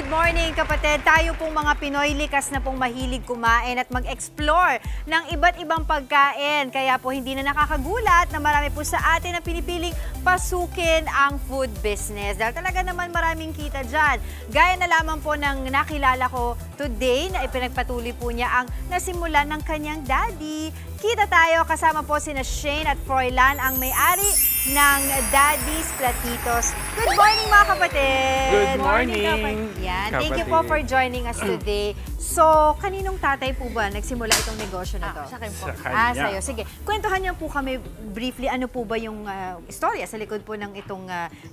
Good morning kapatid. Tayo pong mga Pinoy likas na pong mahilig kumain at mag-explore ng iba't ibang pagkain. Kaya po hindi na nakakagulat na marami po sa atin ang pinipiling pasukin ang food business. Dahil talaga naman maraming kita dyan. Gaya na lamang po ng nakilala ko today na ipinagpatuloy po niya ang nasimulan ng kanyang daddy. Kita tayo, kasama po sina Shane at Froilan, ang may-ari ng Daddy's Platitos. Good morning mga kapatid! Good morning! Yan. Thank you po for joining us today. So, kaninong tatay po ba nagsimula itong negosyo na to? Sa akin po. Sa kanya. Sa'yo. Sige, kwentuhan niyo po kami briefly, ano po ba yung istorya sa likod po ng itong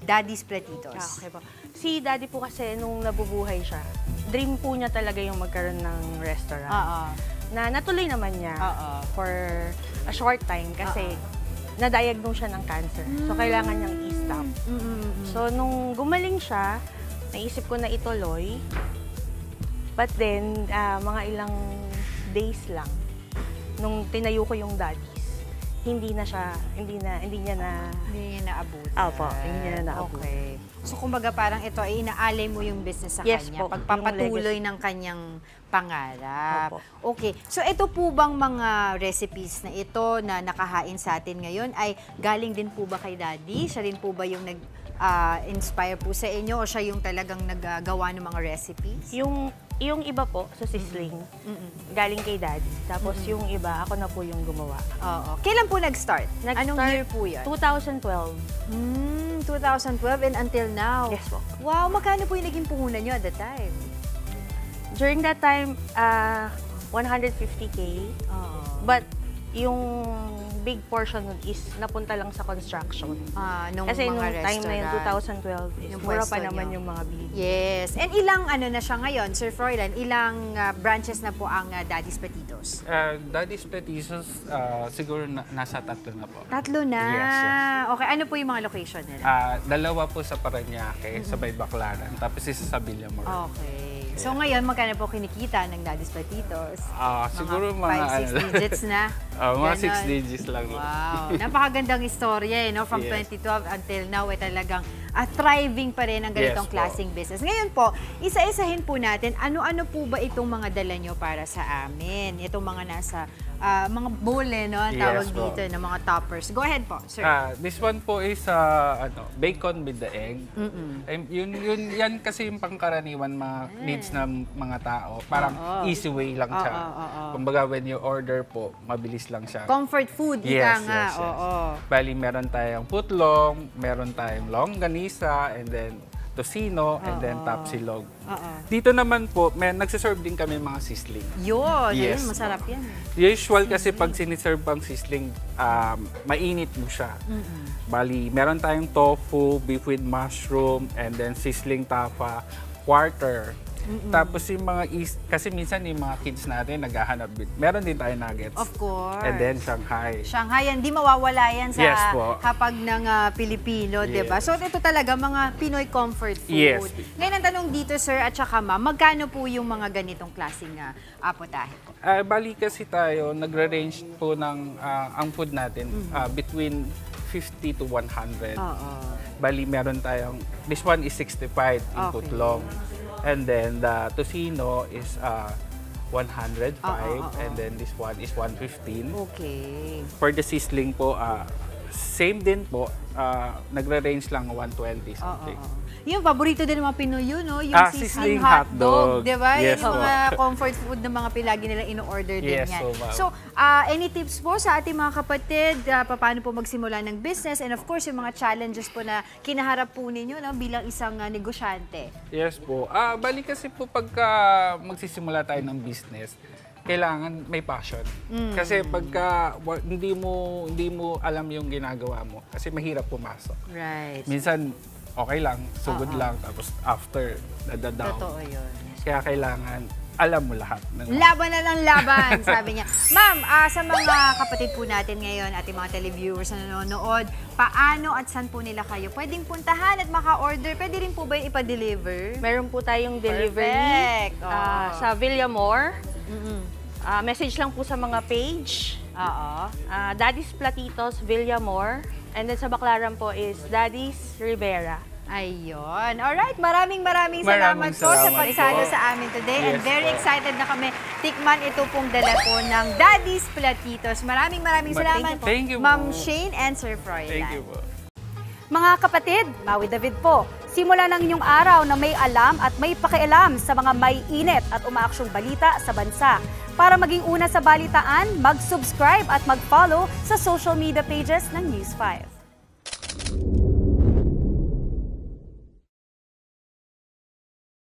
Daddy's Platitos? Okay po. Si Daddy po kasi nung nabubuhay siya, dream po niya talaga yung magkaroon ng restaurant. Na natuloy naman niya for a short time kasi na-diagnose siya ng cancer. So, kailangan niyang i-stop. So, nung gumaling siya, naisip ko na ituloy. But then, mga ilang days lang, nung tinayo ko yung Daddy's, hindi niya naabot. Opo, hindi niya naabot. Okay. So, kumbaga parang ito ay inaalay mo yung business sa Yes kanya. po, Pagpapatuloy yung ng kanyang pangarap. Opo. Okay. So, ito po bang mga recipes na ito na nakahain sa atin ngayon ay galing din po ba kay Daddy? Siya rin po ba yung nag-inspire po sa inyo o siya yung talagang naggawa ng mga recipes? Yung iba po sa Sizzling, galing kay Daddy. Tapos yung iba, ako na po yung gumawa. Oo. Kailan po nag-start? Anong year po yun? 2012. 2012 and until now? Yes po. Wow, magkano po yung naging puhunan nyo at that time? During that time, 150K. But yung big portion nun is napunta lang sa construction. Nung Kasi nung mga time na yun, restaurant. 2012, Yung mura pwesto pa naman nyo. yung mga bilihin. Yes. And ilang na siya ngayon, Sir Froilan? Ilang branches na po ang Daddy's Platitos? Daddy's Platitos, siguro nasa 3 na po. 3 na? Yes. Okay, ano po yung mga location nila? 2 po sa Parañaque, sa Bay Baclaran, tapos isa sa Villamor. Okay. So ngayon, magkano po kinikita ng Daddy's Platitos? Siguro mga 5-6 digits na? mga 6 Ganon. digits lang. Wow. Napakagandang istorya, no? From Yes. 2012 until now, talagang thriving pa rin ang ganitong Yes po. klaseng business. Ngayon po, isa-isahin po natin, ano-ano po ba itong mga dala nyo para sa amin? Itong mga nasa, mga bowl, no? Ang tawag Yes po. dito, ng mga toppers. Go ahead po, sir. This one po is bacon with the egg. Yan kasi yung pangkaraniwan mga needs ng mga tao. Parang easy way lang siya. Kumbaga when you order po, mabilis lang siya. Comfort food, ika nga. Oo. Bali, meron tayong putlong, meron tayong longganisa, and then tocino, and then tapsilog. Dito naman po, nagsiserve din kami mga sizzling. Yun, Yes. ayun, masarap yan. Usual kasi pag siniserve pang sizzling, mainit mo siya. Bali, meron tayong tofu, beef with mushroom, and then sizzling tapa, quarter. Tapos yung mga kasi minsan yung mga kids natin naghahanap, meron din tayo nuggets. Of course. And then Shanghai. Shanghai, hindi mawawala yan sa Yes po. hapag ng Pilipino, di ba? Yes. So, ito talaga mga Pinoy comfort food. Yes. Ngayon, ang tanong dito, sir, at saka ma'am, magkano po yung mga ganitong klaseng putahe po? Bali kasi tayo, nagre-range po ng ang food natin between 50 to 100. Bali, meron tayong, this one is 65 in putlong. And then the tocino is 105, and then this one is 115. Okay. For the sizzling po, same din po, nagre-range lang 120 something. Yung paborito din ng mga Pinoy yun, no? Yung sizzling sizzling hotdog, hotdog. di ba? Yes, Yan yung po. mga comfort food ng mga pilagi nila in-order din Yes, yan. po, ma'am. So, any tips po sa ating mga kapatid, paano po magsimula ng business, and of course, yung mga challenges po na kinaharap po ninyo, no, bilang isang negosyante? Yes po. Bali kasi po pagka magsisimula tayo ng business, kailangan may passion. Kasi pagka hindi mo alam yung ginagawa mo, kasi mahirap pumasok. Right. Minsan, okay lang, sugod lang, tapos after, nadadaw. Totoo yun. Kaya kailangan alam mo lahat. Laban na lang laban, sabi niya. Ma'am, sa mga kapatid po natin ngayon, ating mga televiewers na nanonood, paano at saan po nila kayo pwedeng puntahan at maka-order? Pwede rin po ba yung ipa-deliver? Meron po tayong delivery Perfect. sa Villamor. Message lang po sa mga page. Daddy's Platitos, Villamor. And then sa Baclaran po is Daddy's Rivera. Ayun. Alright, maraming salamat po sa pagsalo sa amin today. And very excited na kami tikman ito pong dala po ng Daddy's Platitos. Maraming salamat, Thank you po. Ma'am Shane and Sir Froilan. Thank you po. Mga kapatid, Maui David po. Simula ng inyong araw na may alam at may pakialam sa mga may init at umaaksyong balita sa bansa. Para maging una sa balitaan, mag-subscribe at mag-follow sa social media pages ng News 5.